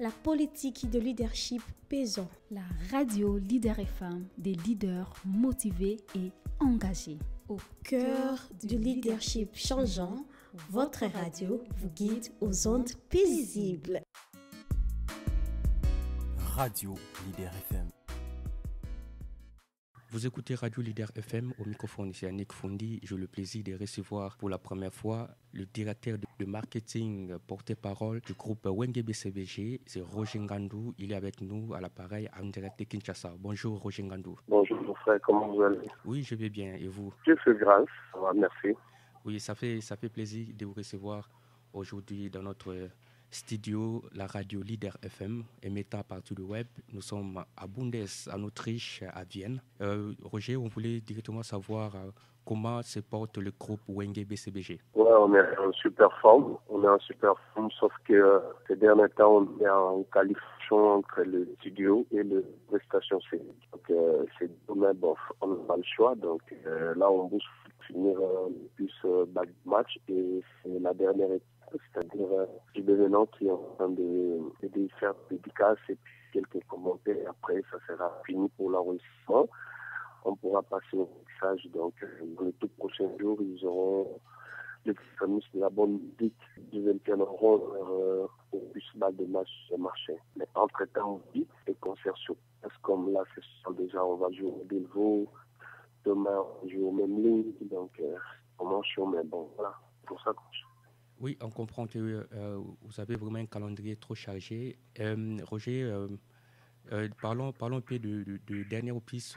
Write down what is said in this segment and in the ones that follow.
la politique de leadership pesant. La radio Leader FM, des leaders motivés et engagés. Au cœur du leadership changeant, votre radio vous guide aux ondes paisibles. Radio Leader FM. Vous écoutez Radio Leader FM, au microphone ici Annick Fondi. J'ai le plaisir de recevoir pour la première fois le directeur de marketing porte-parole du groupe Wenge BCBG, c'est Roger Ngandou. Il est avec nous à l'appareil en direct de Kinshasa. Bonjour Roger Ngandou. Bonjour mon frère, comment vous allez? Oui, je vais bien, et vous? Je fais grâce, ça va, merci. Oui, ça fait plaisir de vous recevoir aujourd'hui dans notre studio, la radio Leader FM, émettant à partir du web. Nous sommes à Bundes, en Autriche, à Vienne. Roger, on voulait directement savoir comment se porte le groupe Wenge BCBG. Ouais, on est en super forme. Sauf que ces derniers temps, on est en qualification entre le studio et le prestation scénique. Donc, c'est demain, on n'a pas le choix. Donc, là, on bouge pour finir le plus back match et c'est la dernière étape. C'est-à-dire du développement qui est en train de faire des dédicaces et puis quelques commentaires. Après, ça sera fini pour l'enregistrement. On pourra passer au mixage. Donc, dans les tout prochains jours, ils auront les familles de la bonne musique du 21 euros au bus bas de match de marché. Mais entre-temps, on dit les concerts sur place, comme là, c'est déjà, on va jouer au Delvaux. Demain, on joue au même ligne. Donc, on mange chaud, mais bon, voilà. Pour ça, oui, on comprend que vous avez vraiment un calendrier trop chargé. Roger, parlons un peu du dernier opus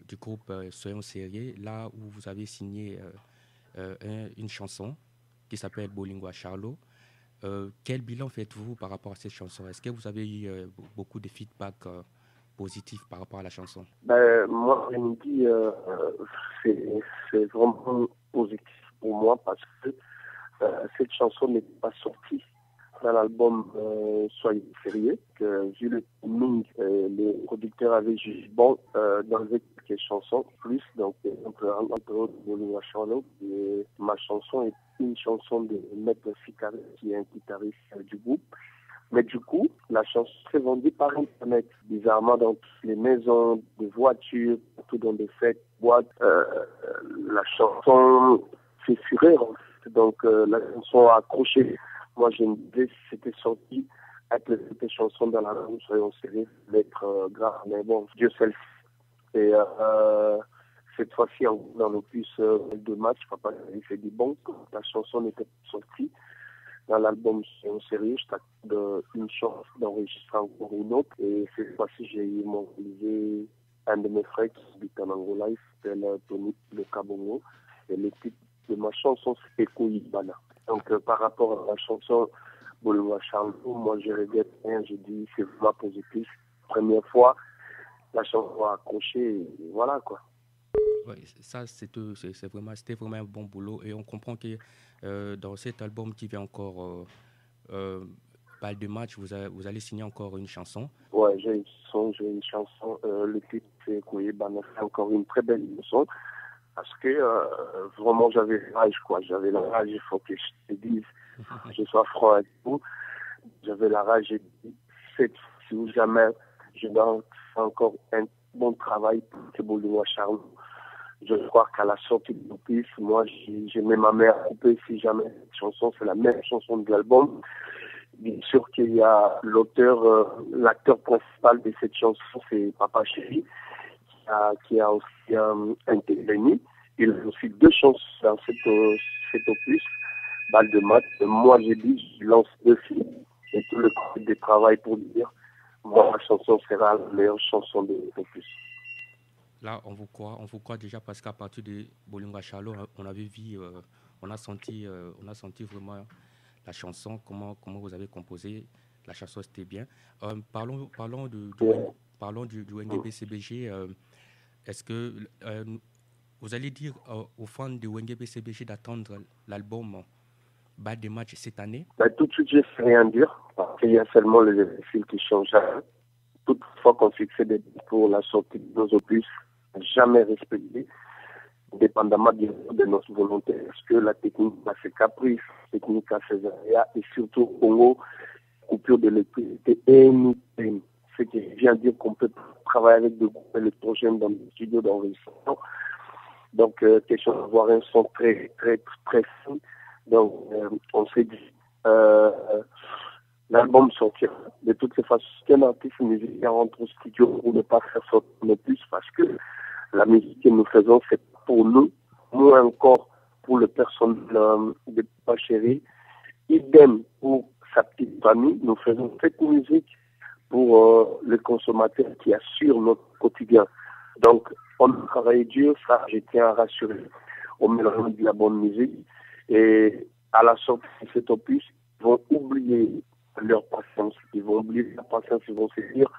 du groupe Soyons Sérieux, là où vous avez signé une chanson qui s'appelle Bolingo Charlot. Quel bilan faites-vous par rapport à cette chanson? Est-ce que vous avez eu beaucoup de feedback positifs par rapport à la chanson? Moi, je me dis c'est vraiment positif pour moi parce que cette chanson n'est pas sortie dans l'album Soyez sérieux, que vu le timing, les producteurs avaient jugé bon d'enlever quelques chansons plus, donc entre autres Bolingo Charlot, ma chanson est une chanson de Maître Sicari, qui est un guitariste du groupe. Mais du coup, la chanson s'est vendue par Internet, bizarrement dans toutes les maisons, des voitures, tout dans des fêtes, boîtes. La chanson fait fureur, en fait. Donc la chanson a accroché. Moi, je me disais si c'était sorti avec cette chanson dans la langue, Soyons sérieux, d'être grave. Mais bon, Dieu sait le fait. Et cette fois-ci, dans l'opus de match, papa avait fait du bon. La chanson n'était pas sortie dans l'album Soyons sérieux. Je t'accorde une chance d'enregistrer encore une autre. Et cette fois-ci, j'ai mobilisé un de mes frères qui habite en Angola, il s'appelle Tony Le Cabongo. Et le titre de ma chanson, c'est Koyibana. Donc, par rapport à la chanson Bolingo Charlot, moi, je regrette rien. J'ai dit, c'est vraiment positif. Première fois, la chanson a accroché, et voilà, quoi. Oui, ça, c'était vraiment un bon boulot. Et on comprend que dans cet album qui vient encore, Balle de match, vous allez signer encore une chanson. Ouais, j'ai une chanson. Le titre, c'est Koyibana. C'est encore une très belle chanson. Parce que vraiment j'avais rage, quoi. J'avais la rage, il faut que je te dise, je sois franc avec vous. J'avais la rage, j'ai dit, cette fois-ci ou jamais, je dois faire encore un bon travail pour que Bolingo Charlot. Je crois qu'à la sortie de l'opus, moi j'ai mis ma mère un peu, si jamais cette chanson, c'est la même chanson de l'album. Bien sûr qu'il y a l'auteur, l'acteur principal de cette chanson, c'est Papa Chéri, qui a aussi intervenu. Il a aussi deux chansons dans cet opus, Balle de match. Moi, j'ai dit, je lance deux filles et tout le côté de travail pour dire, moi, la chanson sera la meilleure chanson de l'opus. Là, on vous croit déjà parce qu'à partir de Bolingo Charlot, on avait vu, on a senti vraiment la chanson, comment vous avez composé. La chanson, c'était bien. Parlons du Wenge BCBG. Est-ce que vous allez dire aux fans de Wenge BCBG d'attendre l'album Balle de match cette année? Tout de suite, je ne sais rien dire, parce qu'il y a seulement les fils qui changent. Toutefois qu'on fixait des pour la sortie de nos opus, jamais respecté, dépendamment de notre volonté. Parce que la technique a ses caprices, la technique a ses aléas, et surtout au Congo, coupure d'électricité anytime. Ce qui vient dire qu'on peut travailler avec des groupes électrogènes dans les studios d'enregistrement. Donc, question d'avoir un son très, très, très fin. Donc, on s'est dit, l'album sortira. De toutes les façons, qu'un artiste musicien rentre au studio pour ne pas faire sortir le plus, parce que la musique que nous faisons, c'est pour nous, moins encore pour le personnel de Papa Chéri. Idem pour sa petite famille. Nous faisons cette musique pour le consommateur qui assure notre quotidien. Donc, on travaille dur, ça, je tiens à rassurer. On met de la bonne musique. Et à la sortie de cet opus, ils vont oublier leur patience. Ils vont oublier leur patience, ils vont se dire,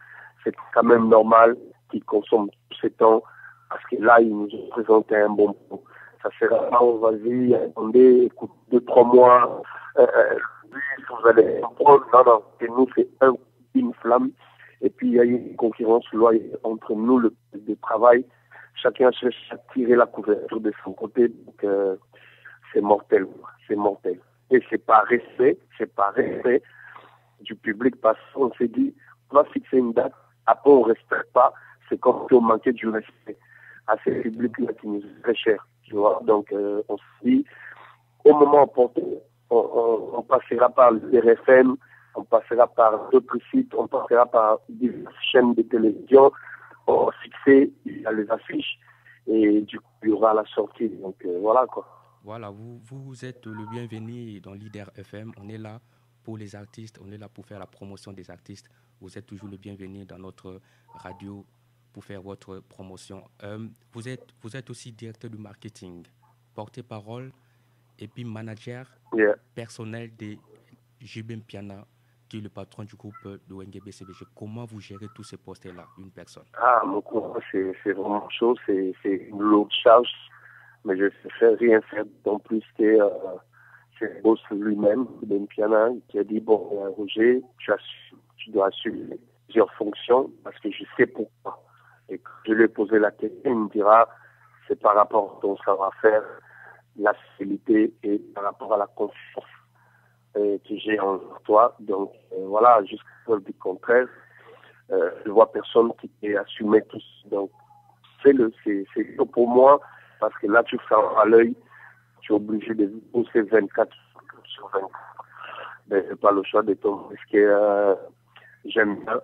c'est quand même normal qu'ils consomment tout ce temps, parce que là, ils nous ont présenté un bon pot. Ça sera pas, vas-y, attendez, écoute, 2-3 mois, vous allez comprendre. Non, et nous, c'est une flamme. Et puis, il y a une concurrence loyale entre nous, le travail. Chacun cherche à tirer la couverture de son côté. Donc, c'est mortel. C'est mortel. Et c'est pas respect du public, parce qu'on s'est dit, on va fixer une date, après on ne respecte pas, c'est comme si on manquait du respect à ce public-là qui nous est très cher. Tu vois? Donc, on s'est dit, au moment opportun, on passera par le RFM, on passera par d'autres sites, on passera par diverses chaînes de télévision, on va fixer les affiches, et du coup, il y aura la sortie. Donc, voilà, quoi. Voilà, vous êtes le bienvenu dans Leader FM. On est là pour les artistes, on est là pour faire la promotion des artistes. Vous êtes toujours le bienvenu dans notre radio pour faire votre promotion. Vous êtes aussi directeur du marketing, porte-parole et puis manager personnel de JB Mpiana, qui est le patron du groupe de WNGB-CBG. Comment vous gérez tous ces postes-là, une personne? Mon courant, c'est vraiment chaud, c'est une lourde charge, mais je ne sais rien faire, d'autant plus que c'est le boss lui-même, JB Mpiana, qui a dit, bon, Roger, tu dois assumer plusieurs fonctions, parce que je sais pourquoi. Et quand je lui ai posé la question, il me dira, c'est par rapport à ton savoir-faire, la fidélité et par rapport à la confiance que j'ai en toi. Donc, voilà, jusqu'à preuve du contraire, je vois personne qui peut assumer tout ça. Donc, c'est dur pour moi, parce que là, tu fais à l'œil, tu es obligé de bosser 24 sur 24. Ben, j'ai pas le choix de tomber, parce que j'aime bien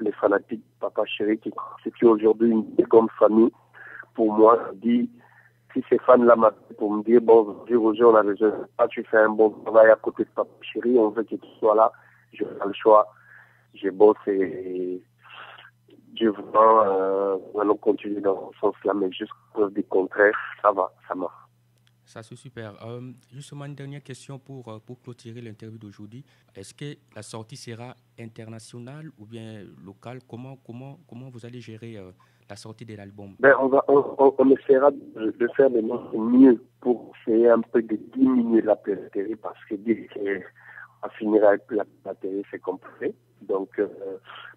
les fanatiques de Papa Chéri qui constituent aujourd'hui une grande famille. Pour moi, je dis, si ces fans-là m'appellent pour me dire, bon, Roger, on a besoin de toi, tu fais un bon travail à côté de Papa Chéri, on veut que tu sois là, je n'ai pas le choix. Je bosse et Dieu voulant, allons continuer dans ce sens-là, mais jusqu'à preuve du contraire, ça va, ça marche. Ça, c'est super. Justement, une dernière question pour clôturer l'interview d'aujourd'hui. Est-ce que la sortie sera internationale ou bien locale? Comment vous allez gérer la sortie de l'album? On essaiera de faire de notre mieux pour essayer un peu de diminuer la piraterie, parce que dès qu'on finira avec la piraterie, c'est compliqué. Donc,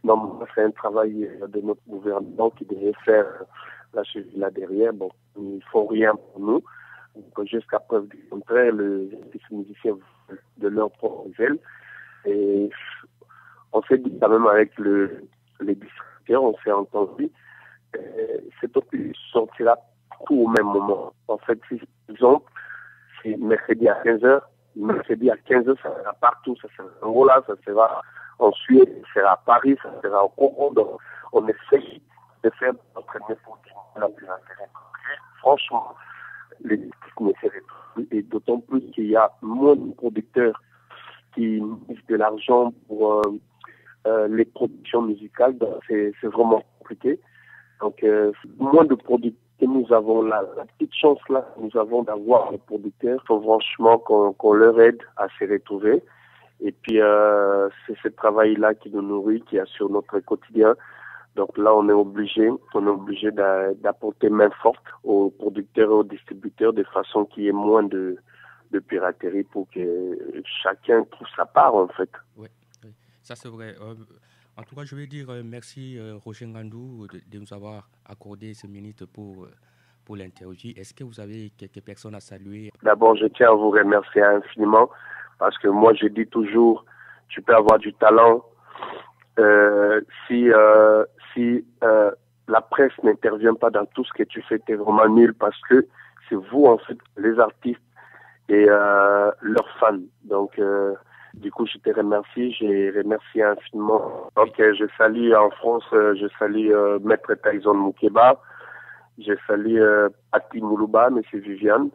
non, c'est un travail de notre gouvernement qui devrait faire la suivi là derrière. Bon, ils ne font rien pour nous. Jusqu'à preuve du contraire, les musiciens de leur propre ailes. Et on s'est dit quand même avec les distributeurs, on s'est entendu, cet opus sortira tout au même moment. En fait, si, par exemple, c'est mercredi à 15h, mercredi à 15h, ça sera partout, ça sera en Angola, ça sera en Suède, ça sera à Paris, ça sera au Congo. Donc, on essaye de faire notre mieux pour diminuer la piraterie. Franchement, les disques n'essaieraient plus, et d'autant plus qu'il y a moins de producteurs qui misent de l'argent pour les productions musicales. Donc c'est vraiment compliqué. Donc, moins de producteurs. Nous avons la petite chance là, nous avons d'avoir des producteurs. Il faut franchement qu'on leur aide à se retrouver. Et puis, c'est ce travail-là qui nous nourrit, qui assure notre quotidien. Donc là, on est obligé d'apporter main forte aux producteurs et aux distributeurs de façon qu'il y ait moins de piraterie pour que chacun trouve sa part, en fait. Oui, ça c'est vrai. En tout cas, je vais dire merci Roger Ngandou de nous avoir accordé ces minutes pour l'interview. Est-ce que vous avez quelques personnes à saluer? D'abord, je tiens à vous remercier infiniment, parce que moi, je dis toujours tu peux avoir du talent. Si la presse n'intervient pas dans tout ce que tu fais, tu es vraiment nul parce que c'est vous, en fait, les artistes et leurs fans. Donc, du coup, je te remercie. J'ai remercié infiniment. Donc, je salue en France, je salue Maître Tyson Moukeba. Je salue Pati Moulouba, M. Viviane.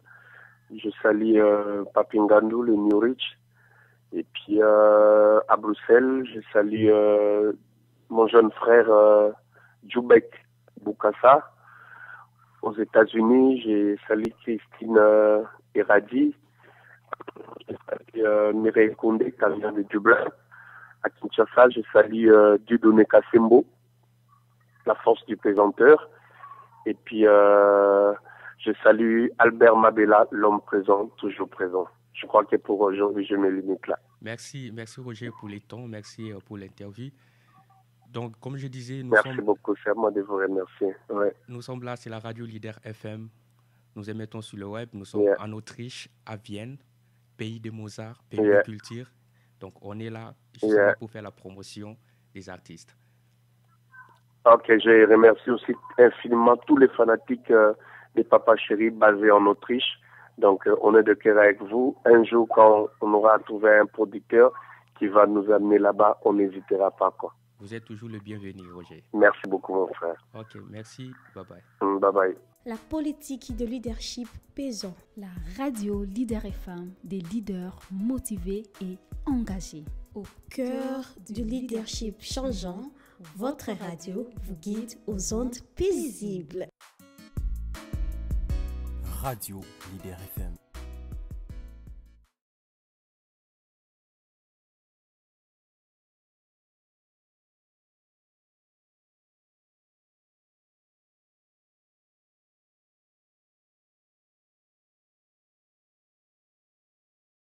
Je salue Papi Ngandou, le New Rich. Et puis, à Bruxelles, je salue mon jeune frère Djoubek Boukassa. Aux États-Unis, j'ai salué Christine Eradi. J'ai salué Mireille Koundé, qui vient de Dublin. À Kinshasa, j'ai salué Dieudonné Kassembo, la force du présenteur. Et puis, je salue Albert Mabella, l'homme présent, toujours présent. Je crois que pour aujourd'hui, je me limite là. Merci Roger pour les temps, merci pour l'interview. Donc, comme je disais, merci beaucoup, c'est à moi de vous remercier. Ouais. Nous sommes là, c'est la radio Leader FM. Nous émettons sur le web. Nous sommes en Autriche, à Vienne, pays de Mozart, pays de culture. Donc, on est là justement pour faire la promotion des artistes. Ok, je remercie aussi infiniment tous les fanatiques des Papa Chéri basés en Autriche. Donc, on est de cœur avec vous. Un jour, quand on aura trouvé un producteur qui va nous amener là-bas, on n'hésitera pas, quoi. Vous êtes toujours le bienvenu, Roger. Merci beaucoup, mon frère. Ok, merci. Bye bye. Bye bye. La politique de leadership pesant. La radio Leader FM, des leaders motivés et engagés. Au cœur du leadership changeant, votre radio vous guide aux ondes paisibles. Radio Leader FM.